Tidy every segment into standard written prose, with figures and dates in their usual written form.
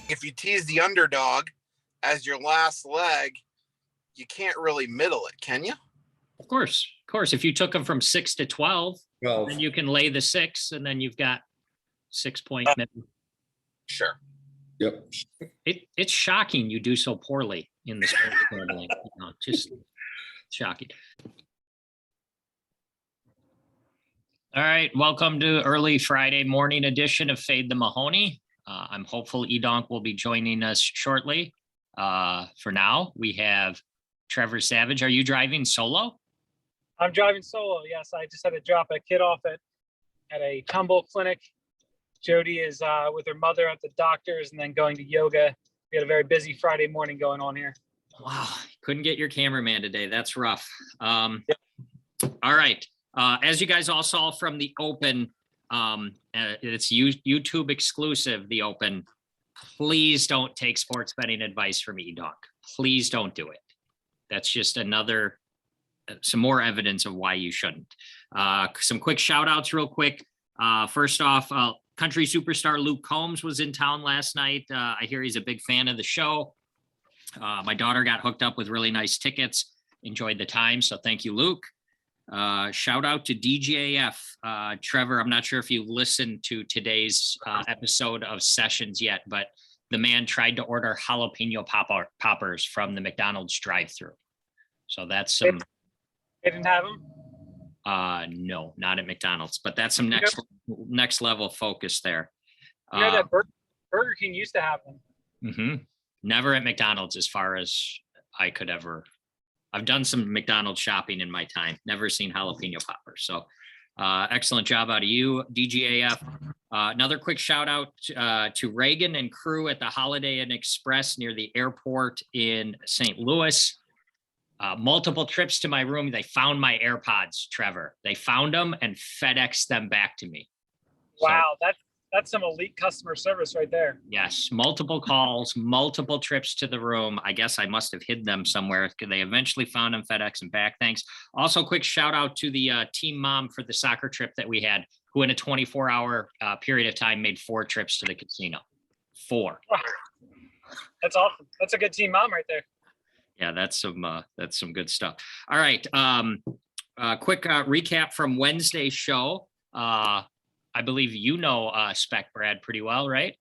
if you tease the underdog as your last leg, you can't really middle it, can you? Of course. If you took them from 6 to 12, then you can lay the 6, and then you've got 6-point middle. Sure. Yep. It's shocking you do so poorly in the sport gambling. Just shocking. All right, welcome to early Friday morning edition of Fade the Mahoney. I'm hopeful EDonk will be joining us shortly. For now, we have Trevor Savage. Are you driving solo? I'm driving solo, yes. I just had to drop a kid off at a tumble clinic. Jody is with her mother at the doctor's and then going to yoga. We had a very busy Friday morning going on here. Wow, couldn't get your cameraman today. That's rough. Yep. All right. As you guys all saw from the Open, it's YouTube exclusive, the Open. Please don't take sports betting advice from EDonk. Please don't do it. That's just some more evidence of why you shouldn't. Some quick shout outs real quick. First off, country superstar Luke Combs was in town last night. I hear he's a big fan of the show. My daughter got hooked up with really nice tickets, enjoyed the time. So thank you, Luke. Shout out to DJF. Trevor, I'm not sure if you listened to today's episode of Sessions yet, but the man tried to order jalapeno poppers from the McDonald's drive-thru. So that's some. They didn't have them? No, not at McDonald's, but that's some next level focus there. That Burger King used to have them. Mm-hmm. Never at McDonald's, as far as I could ever. I've done some McDonald's shopping in my time. Never seen jalapeno poppers. So excellent job out of you, DGAF. Another quick shout out to Reagan and crew at the Holiday Inn Express near the airport in St. Louis. Multiple trips to my room. They found my AirPods, Trevor. They found them and FedExed them back to me. Wow, that's some elite customer service right there. Yes, multiple calls, multiple trips to the room. I guess I must have hid them somewhere. They eventually found them, FedEx and back. Thanks. Also, quick shout out to the team mom for the soccer trip that we had, who in a 24-hour period of time made 4 trips to the casino. 4. Wow. That's awesome. That's a good team mom right there. Yeah, that's some good stuff. All right. Quick recap from Wednesday's show. I believe you know Spec Brad pretty well, right?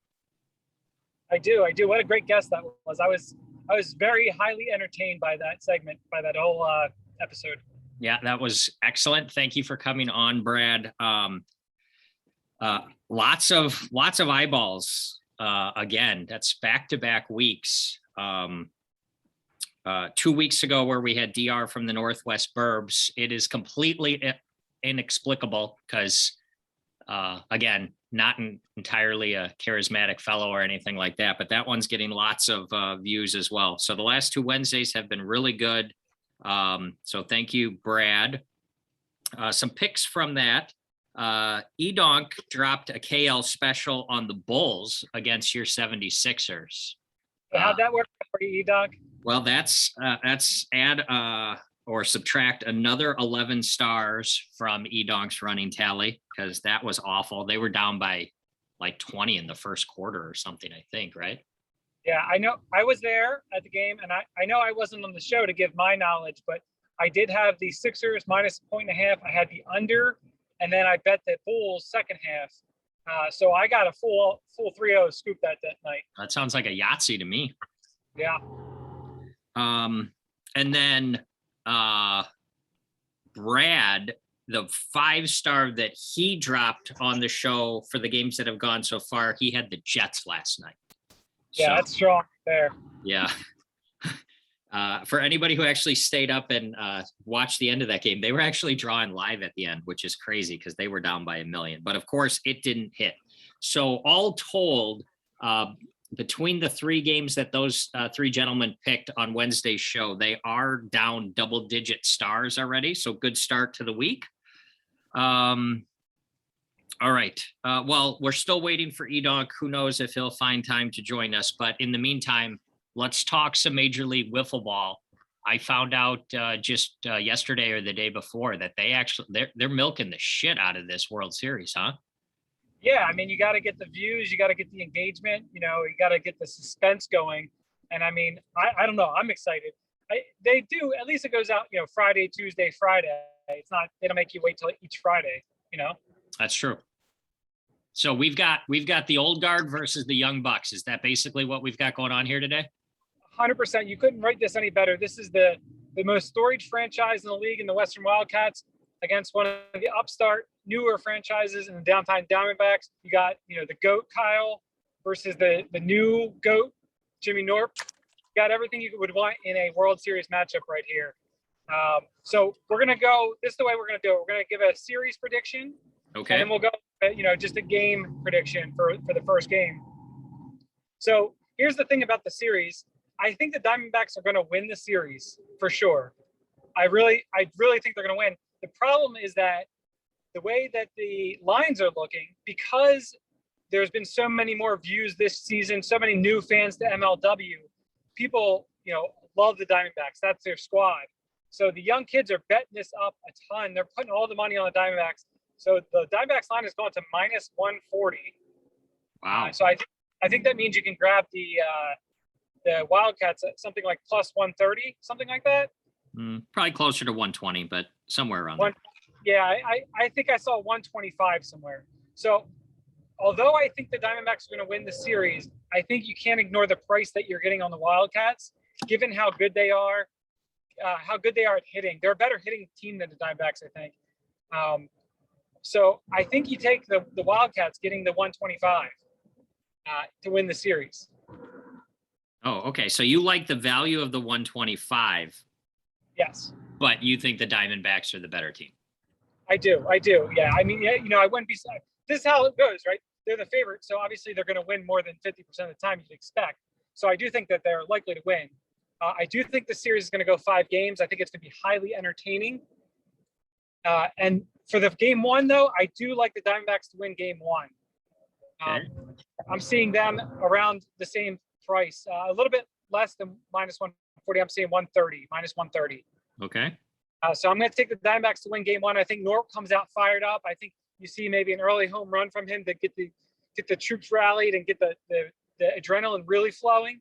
I do. What a great guest that was. I was very highly entertained by that segment, by that whole episode. Yeah, that was excellent. Thank you for coming on, Brad. Lots of eyeballs. Again, that's back-to-back weeks. 2 weeks ago, where we had DR from the Northwest Burbs, it is completely inexplicable because, again, not entirely a charismatic fellow or anything like that, but that one's getting lots of views as well. So the last 2 Wednesdays have been really good. So thank you, Brad. Some picks from that. EDonk dropped a KL special on the Bulls against your 76ers. How'd that work for you, EDonk? Well, that's add or subtract another 11 stars from EDonk's running tally, because that was awful. They were down by like 20 in the first quarter or something, I think, right? Yeah, I know. I was there at the game, and I know I wasn't on the show to give my knowledge, but I did have the Sixers minus a 1.5. I had the under, and then I bet the Bulls second half. So I got a full 3-0 scoop that night. That sounds like a Yahtzee to me. Yeah. And then Brad, the 5-star that he dropped on the show for the games that have gone so far, he had the Jets last night. Yeah, so, that's strong there. Yeah. For anybody who actually stayed up and watched the end of that game, they were actually drawing live at the end, which is crazy because they were down by 1 million. But of course, it didn't hit. So all told, between the 3 games that those 3 gentlemen picked on Wednesday's show, they are down double-digit stars already. So good start to the week. All right. Well, we're still waiting for EDonk. Who knows if he'll find time to join us. But in the meantime, let's talk some Major League Wiffle Ball. I found out just yesterday or the day before that they're milking the shit out of this World Series, huh? Yeah, I mean, you got to get the views, you got to get the engagement, you got to get the suspense going. And I mean, I don't know, I'm excited. They do, at least it goes out, Friday, Tuesday, Friday. It's not, they don't make you wait till each Friday, That's true. So we've got the old guard versus the young bucks. Is that basically what we've got going on here today? 100%. You couldn't write this any better. This is the most storied franchise in the league in the Western Wildcats against one of the upstart, newer franchises in the downtown Diamondbacks. You got, the GOAT Kyle versus the new GOAT Jimmy Norp. You got everything you would want in a World Series matchup right here. So we're going to go, this is the way we're going to do it. We're going to give a series prediction. Okay. And then we'll go, just a game prediction for the first game. So here's the thing about the series. I think the Diamondbacks are going to win the series for sure. I really think they're going to win. The problem is that the way that the lines are looking, because there's been so many more views this season, so many new fans to MLW, people, love the Diamondbacks. That's their squad. So the young kids are betting this up a ton. They're putting all the money on the Diamondbacks. So the Diamondbacks line is going to minus 140. Wow. So I think that means you can grab the Wildcats at something like plus 130, something like that. Probably closer to 120, but somewhere around there. Yeah, I think I saw 125 somewhere. So although I think the Diamondbacks are going to win the series, I think you can't ignore the price that you're getting on the Wildcats, given how good they are at hitting. They're a better hitting team than the Diamondbacks, I think. So I think you take the Wildcats getting the 125 to win the series. Oh, okay. So you like the value of the 125. Yes. But you think the Diamondbacks are the better team. I do. Yeah. I mean, I wouldn't be. This is how it goes, right? They're the favorite, so obviously they're going to win more than 50% of the time you'd expect. So I do think that they're likely to win. I do think the series is going to go 5 games. I think it's going to be highly entertaining. And for the game 1, though, I do like the Diamondbacks to win game 1. Okay. I'm seeing them around the same price, a little bit less than minus 140. I'm seeing 130, minus 130. Okay. So I'm going to take the Diamondbacks to win game 1. I think Norp comes out fired up. I think you see maybe an early home run from him to get the troops rallied and get the adrenaline really flowing.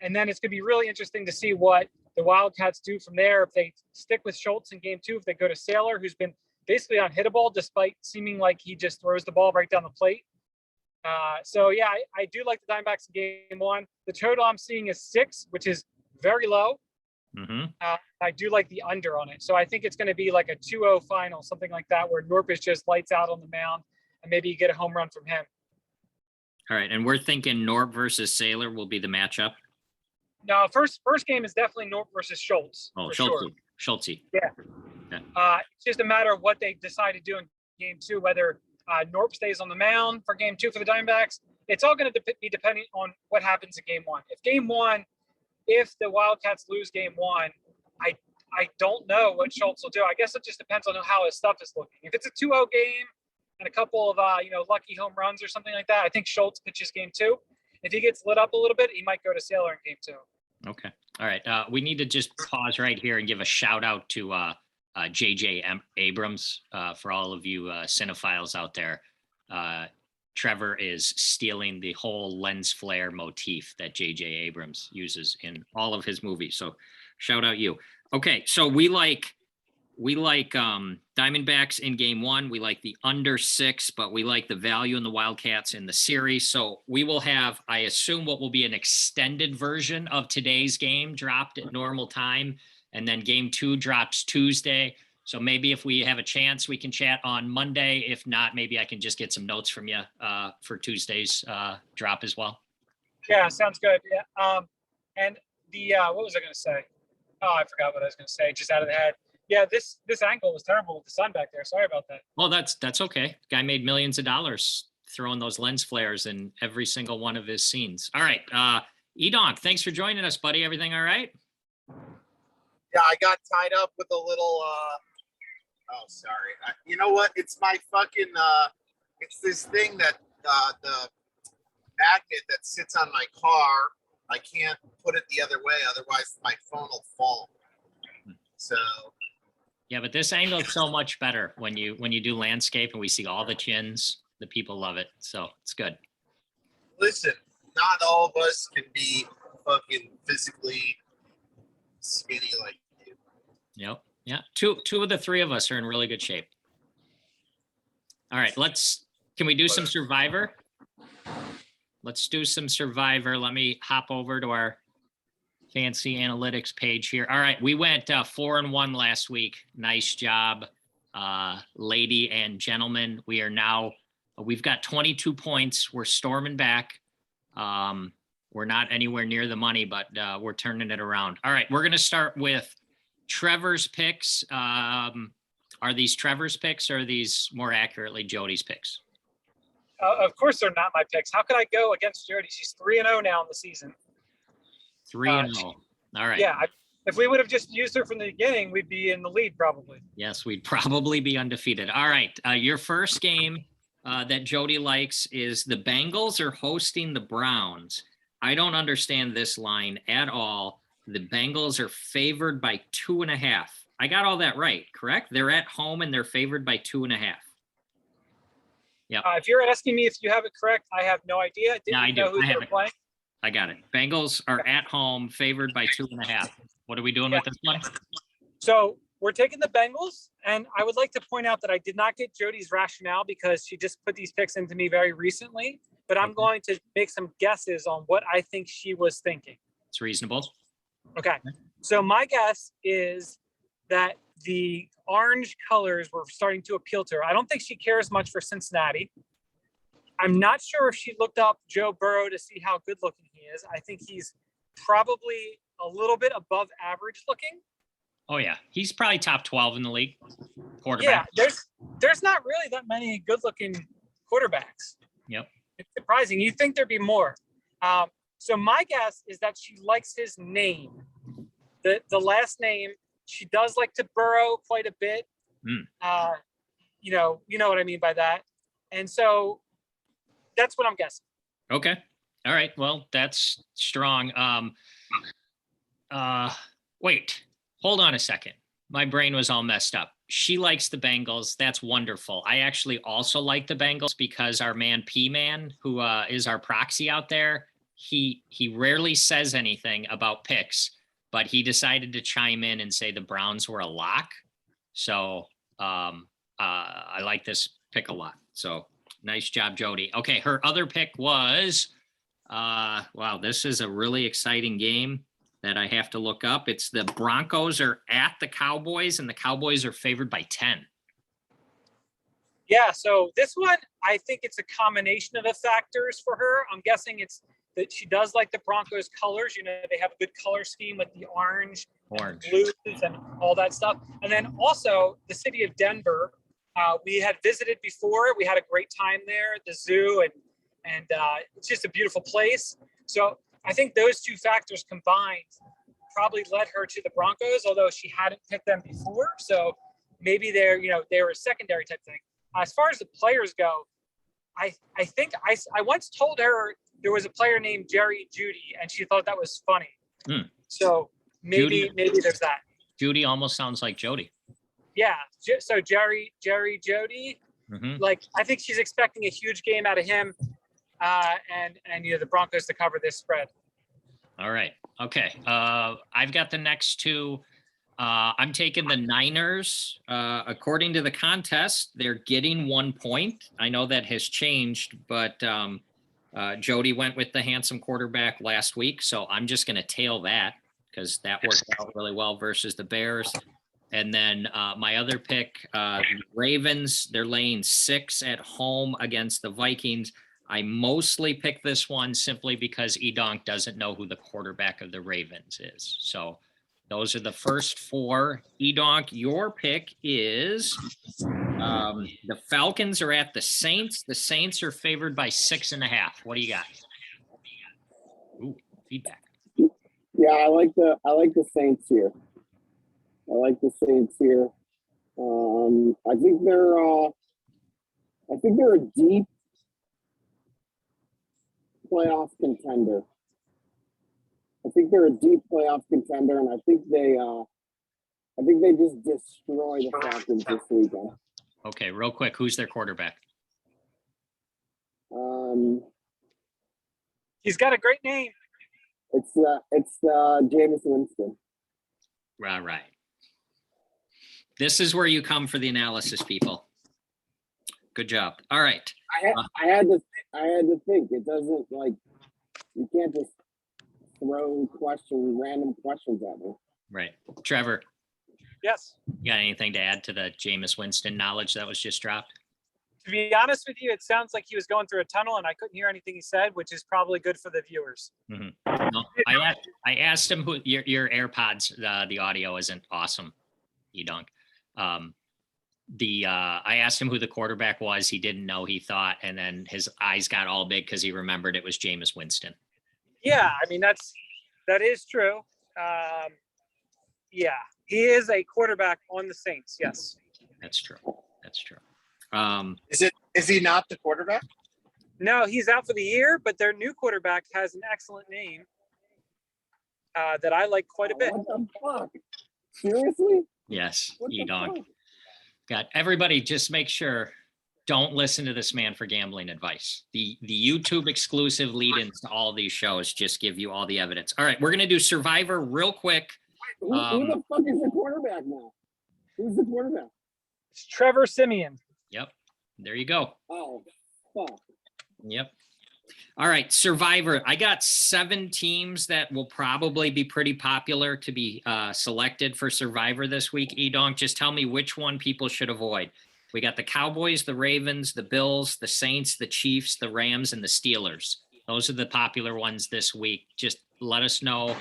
And then it's going to be really interesting to see what the Wildcats do from there. If they stick with Schultz in game 2, if they go to Saylor, who's been basically unhittable despite seeming like he just throws the ball right down the plate. So yeah, I do like the Diamondbacks in game 1. The total I'm seeing is 6, which is very low. Mm-hmm. I do like the under on it. So I think it's going to be like a 2-0 final, something like that, where Norp is just lights out on the mound and maybe you get a home run from him. All right. And we're thinking Norp versus Saylor will be the matchup. No, first game is definitely Norp versus Schultz. Oh, Sure. Schultz. Yeah. Okay. It's just a matter of what they decide to do in game 2, whether Norp stays on the mound for game 2 for the Diamondbacks. It's all going to be depending on what happens in game 1. If the Wildcats lose game 1, I don't know what Schultz will do. I guess it just depends on how his stuff is looking. If it's a 2-0 game and a couple of lucky home runs or something like that, I think Schultz pitches game 2. If he gets lit up a little bit, he might go to Saylor in game 2. Okay. All right. We need to just pause right here and give a shout out to JJ Abrams for all of you cinephiles out there. Trevor is stealing the whole lens flare motif that JJ Abrams uses in all of his movies. So shout out you. Okay. So we like Diamondbacks in game 1. We like the under 6, but we like the value in the Wildcats in the series. So we will have, I assume, what will be an extended version of today's game dropped at normal time. And then game 2 drops Tuesday. So maybe if we have a chance, we can chat on Monday. If not, maybe I can just get some notes from you for Tuesday's drop as well. Yeah, sounds good. Yeah. And the what was I going to say? Oh, I forgot what I was going to say. Just out of the head. Yeah, this angle was terrible with the sun back there. Sorry about that. Well, that's okay. Guy made millions of dollars throwing those lens flares in every single one of his scenes. All right, EDonk, thanks for joining us, buddy. Everything all right? Yeah, I got tied up with a little. Oh, sorry. You know what? It's my fucking. It's this thing that the magnet that sits on my car. I can't put it the other way, otherwise my phone will fall. So. Yeah, but this angle is so much better when you do landscape and we see all the chins. The people love it. So it's good. Listen, not all of us can be fucking physically skinny like you. Yep. Yeah. Two of the three of us are in really good shape. All right. Can we do some Survivor? Let's do some Survivor. Let me hop over to our fancy analytics page here. All right. We went 4-1 last week. Nice job, lady and gentlemen. We've got 22 points. We're storming back. We're not anywhere near the money, but we're turning it around. All right. We're going to start with Trevor's picks. Are these Trevor's picks or are these more accurately Jody's picks? Of course, they're not my picks. How could I go against Jody? She's 3-0 now in the season. 3-0. All right. Yeah. If we would have just used her from the beginning, we'd be in the lead probably. Yes, we'd probably be undefeated. All right. Your first game that Jody likes is the Bengals are hosting the Browns. I don't understand this line at all. The Bengals are favored by 2.5. I got all that right, correct? They're at home and they're favored by 2.5. Yeah. If you're asking me if you have it correct, I have no idea. I do. Know who I have they're playing. I got it. Bengals are at home, favored by 2.5. What are we doing with this one? So we're taking the Bengals, and I would like to point out that I did not get Jody's rationale because she just put these picks into me very recently. But I'm going to make some guesses on what I think she was thinking. It's reasonable. Okay. So my guess is that the orange colors were starting to appeal to her. I don't think she cares much for Cincinnati. I'm not sure if she looked up Joe Burrow to see how good looking he is. I think he's probably a little bit above average looking. Oh yeah, he's probably top 12 in the league. Quarterback. Yeah, there's not really that many good looking quarterbacks. Yep. It's surprising. You'd think there'd be more. So my guess is that she likes his name, the last name. She does like to burrow quite a bit. You know what I mean by that. And so that's what I'm guessing. Okay. All right. Well, that's strong. Wait, hold on a second. My brain was all messed up. She likes the Bengals. That's wonderful. I actually also like the Bengals because our man P-Man, who is our proxy out there, he rarely says anything about picks, but he decided to chime in and say the Browns were a lock. So I like this pick a lot. So nice job, Jody. Okay, her other pick was, wow, this is a really exciting game that I have to look up. It's the Broncos are at the Cowboys, and the Cowboys are favored by 10. Yeah, so this one, I think it's a combination of the factors for her. I'm guessing it's that she does like the Broncos colors. You know, they have a good color scheme with the orange. And blues and all that stuff. And then also the city of Denver. We had visited before. We had a great time there, the zoo, and it's just a beautiful place. So I think those two factors combined probably led her to the Broncos, although she hadn't picked them before. So maybe they were a secondary type thing. As far as the players go, I think I once told her there was a player named Jerry Jody, and she thought that was funny. So maybe there's that. Judy almost sounds like Jody. Yeah. So Jerry Jody, like I think she's expecting a huge game out of him, and the Broncos to cover this spread. All right. Okay. I've got the next two. I'm taking the Niners. According to the contest, they're getting 1 point. I know that has changed, but Jody went with the handsome quarterback last week, so I'm just going to tail that because that worked out really well versus the Bears. And then my other pick, Ravens, they're laying 6 at home against the Vikings. I mostly pick this one simply because EDonk doesn't know who the quarterback of the Ravens is. So those are the first 4. EDonk, your pick is the Falcons are at the Saints. The Saints are favored by 6.5. What do you got? Ooh, feedback. Yeah, I like the Saints here. I think they're a deep playoff contender. And I think they just destroy the Falcons this weekend. Okay, real quick, who's their quarterback? He's got a great name. It's Jameis Winston. Right. This is where you come for the analysis, people. Good job. All right. I had to think. It doesn't like you can't just throw random questions at me. Right. Trevor, Yes. you got anything to add to the Jameis Winston knowledge that was just dropped? To be honest with you, it sounds like he was going through a tunnel and I couldn't hear anything he said, which is probably good for the viewers. No, I asked him who your AirPods, the audio isn't awesome, EDonk. I asked him who the quarterback was. He didn't know, he thought, and then his eyes got all big because he remembered it was Jameis Winston. Yeah, I mean, that is true. Yeah, he is a quarterback on the Saints. Yes. That's true. Is he not the quarterback? No, he's out for the year, but their new quarterback has an excellent name that I like quite a bit. What the fuck? Seriously? Yes, What the EDonk. fuck? God, everybody just make sure, don't listen to this man for gambling advice. The YouTube exclusive lead-ins to all these shows just give you all the evidence. All right, we're going to do Survivor real quick. Who the fuck is the quarterback now? Who's the quarterback? It's Trevor Siemian. Yep, there you go. Oh, fuck. Yep. All right, Survivor. I got 7 teams that will probably be pretty popular to be selected for Survivor this week. EDonk, just tell me which one people should avoid. We got the Cowboys, the Ravens, the Bills, the Saints, the Chiefs, the Rams, and the Steelers. Those are the popular ones this week. Just let us know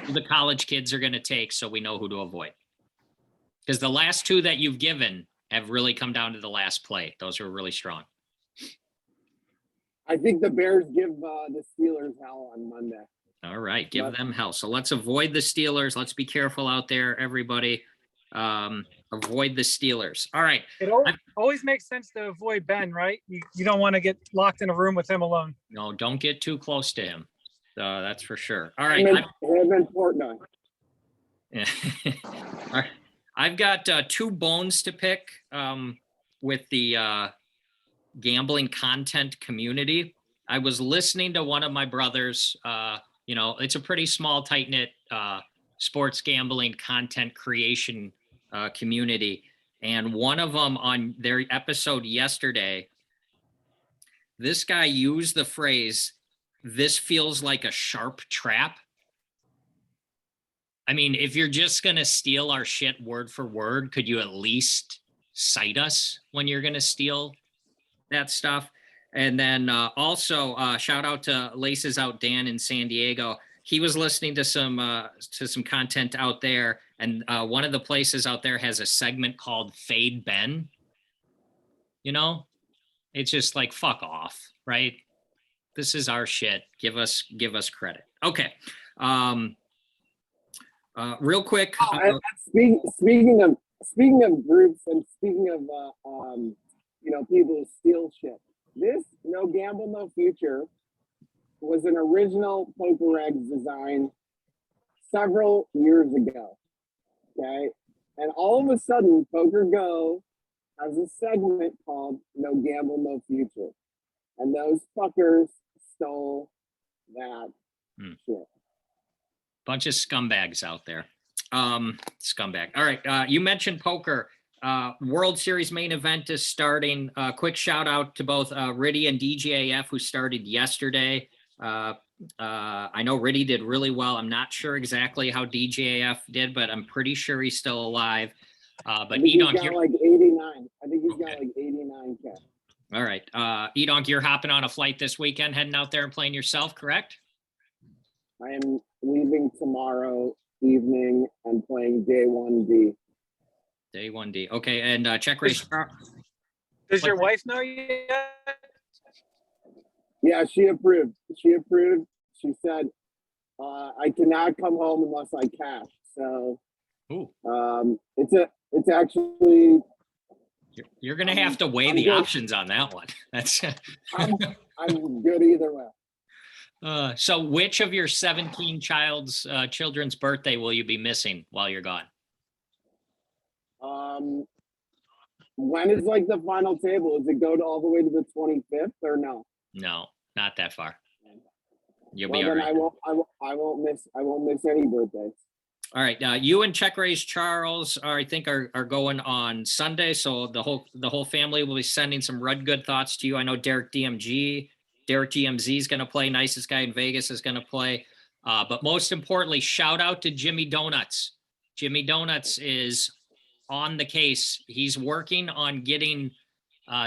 who the college kids are going to take so we know who to avoid. Because the last 2 that you've given have really come down to the last play. Those are really strong. I think the Bears give the Steelers hell on Monday. All right, give them hell. So let's avoid the Steelers. Let's be careful out there, everybody. Avoid the Steelers. All right. It always makes sense to avoid Ben, right? You don't want to get locked in a room with him alone. No, don't get too close to him. That's for sure. All right. Him and Portnoy. Yeah. All right. I've got 2 bones to pick with the gambling content community. I was listening to one of my brothers, it's a pretty small, tight-knit sports gambling content creation community. And one of them on their episode yesterday, this guy used the phrase, "This feels like a sharp trap." I mean, if you're just going to steal our shit word for word, could you at least cite us when you're going to steal that stuff? And then also shout out to Laces Out Dan in San Diego. He was listening to some content out there, and one of the places out there has a segment called Fade Ben. It's just like, fuck off, right? This is our shit. Give us credit. Okay. Real quick. Speaking of groups and speaking of people who steal shit. This No Gamble, No Future was an original Poker Eggs design several years ago. Okay. And all of a sudden, Poker Go has a segment called No Gamble, No Future. And those fuckers stole that shit. Bunch of scumbags out there. Scumbag. All right. You mentioned poker. World Series main event is starting. Quick shout out to both Riddy and DGAF, who started yesterday. I know Riddy did really well. I'm not sure exactly how DGAF did, but I'm pretty sure he's still alive. But EDonk, he's got like 89. I think he's got like 89K. All right. EDonk, you're hopping on a flight this weekend, heading out there and playing yourself, correct? I am leaving tomorrow evening and playing day 1D. Day 1D. Okay. And check race. Does your wife know yet? Yeah, she approved. She said, I cannot come home unless I cash. So it's actually you're gonna have to weigh the options on that one. That's I'm good either way. So which of your 17 children's birthday will you be missing while you're gone? When is like the final table? Does it go all the way to the 25th or no? No, not that far. You'll Well, be all then right. I won't miss any birthdays. All right, you and Check Raise Charles I think are going on Sunday, so the whole family will be sending some Red Good thoughts to you. I know Derek GMZ is going to play. Nicest guy in Vegas is going to play. But most importantly, shout out to Jimmy Donuts. Jimmy Donuts is on the case. He's working on getting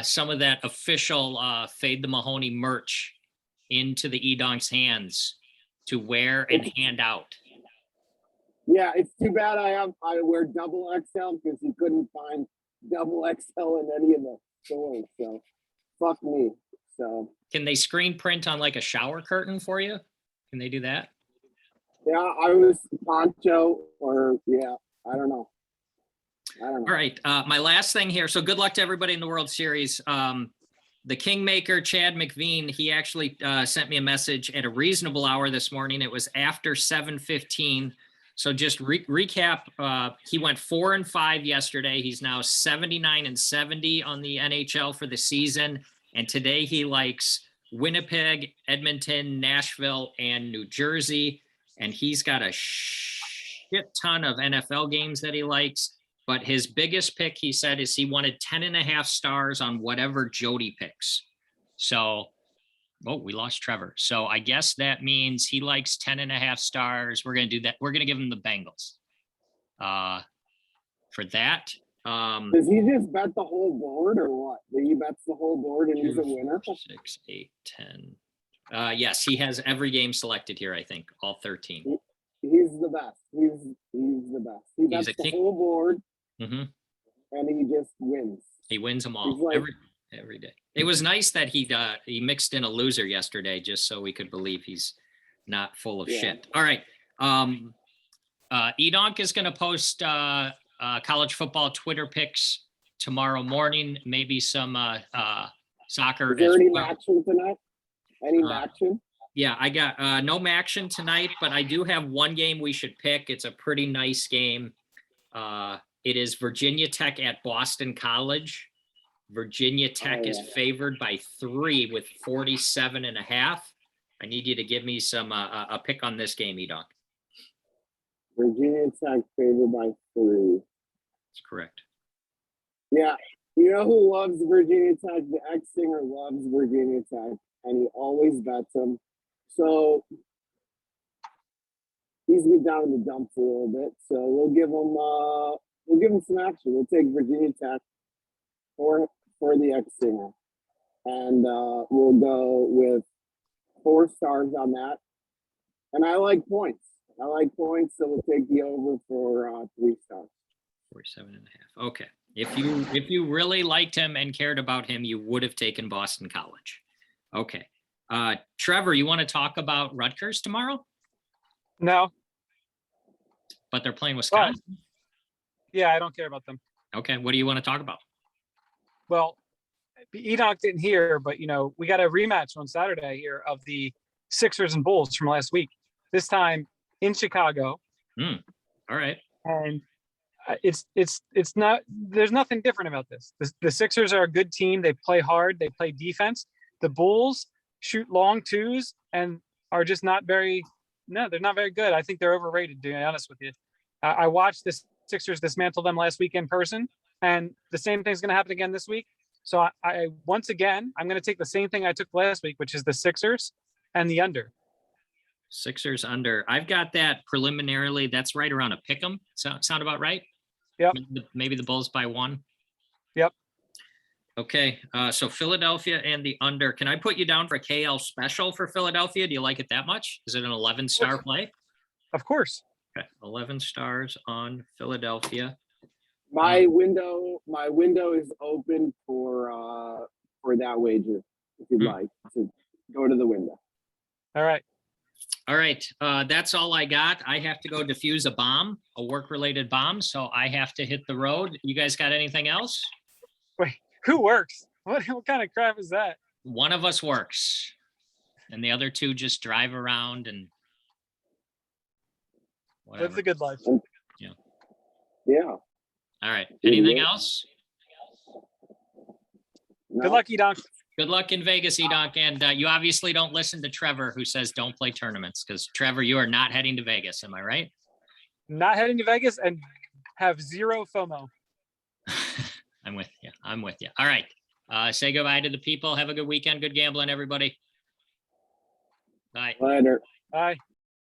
some of that official Fade the Mahoney merch into the EDonk's hands to wear and hand out. Yeah, it's too bad I wear double XL because he couldn't find double XL in any of the stores. So fuck me. So Can they screen print on like a shower curtain for you? Can they do that? yeah, I was poncho or I don't know. All right. My last thing here. So good luck to everybody in the World Series. The Kingmaker, Chad McVean, he actually sent me a message at a reasonable hour this morning. It was after 7:15. So just recap, he went 4-5 yesterday. He's now 79-70 on the NHL for the season. And today he likes Winnipeg, Edmonton, Nashville, and New Jersey. And he's got a shit ton of NFL games that he likes. But his biggest pick, he said, is he wanted 10.5 stars on whatever Jody picks. So, we lost Trevor. So I guess that means he likes 10.5 stars. We're going to do that. We're going to give him the Bengals for that. Does he just bet the whole board or what? He bets the whole board and he's a winner? 6, 8, 10. Yes, he has every game selected here, I think, all 13. He's the best. He's the best. He bets the whole board and he just wins. He wins them all like, every day. It was nice that he mixed in a loser yesterday just so we could believe he's not full of shit. All right. EDonk is going to post college football Twitter pics tomorrow morning, maybe some soccer. Is there any action tonight? Any action? Yeah, I got no action tonight, but I do have one game we should pick. It's a pretty nice game. It is Virginia Tech at Boston College. Virginia Tech is favored by 3 with 47.5. I need you to give me some a pick on this game, EDonk. Virginia Tech favored by 3. That's correct. Yeah, you know who loves Virginia Tech? The ex-singer loves Virginia Tech, and he always bets them. So he's been down in the dumps a little bit. So we'll give him some action. We'll take Virginia Tech for the ex-singer, and we'll go with 4 stars on that. And I like points, so we'll take the over for 3 stars. 47.5. Okay. If you really liked him and cared about him, you would have taken Boston College. Okay. Trevor, you want to talk about Rutgers tomorrow? No. But they're playing Wisconsin. Well, yeah, I don't care about them. Okay. What do you want to talk about? Well, EDonk didn't hear, but we got a rematch on Saturday here of the Sixers and Bulls from last week. This time in Chicago. All right. And it's not. There's nothing different about this. The Sixers are a good team. They play hard. They play defense. The Bulls shoot long twos and are just not very. No, they're not very good. I think they're overrated. To be honest with you, I watched the Sixers dismantle them last week in person. And the same thing's going to happen again this week. So I once again, I'm going to take the same thing I took last week, which is the Sixers and the under. Sixers under. I've got that preliminarily. That's right around a pick 'em. Sound about right? Yep. Maybe the Bulls by 1. Yep. Okay. So Philadelphia and the under. Can I put you down for a KL special for Philadelphia? Do you like it that much? Is it an 11-star play? Of course. Okay. 11 stars on Philadelphia. My window is open for that wager. If you'd like to go to the window. All right. All right. That's all I got. I have to go defuse a work-related bomb. So I have to hit the road. You guys got anything else? Wait, who works? What kind of crap is that? One of us works, and the other 2 just drive around and whatever. Live the good life. Yeah. Yeah. All right. Anything else? No. Good luck, EDonk. Good luck in Vegas, EDonk. And you obviously don't listen to Trevor, who says don't play tournaments, because Trevor, you are not heading to Vegas. Am I right? Not heading to Vegas and have zero FOMO. I'm with you. I'm with you. All right. Say goodbye to the people. Have a good weekend. Good gambling, everybody. Bye. Later. Bye.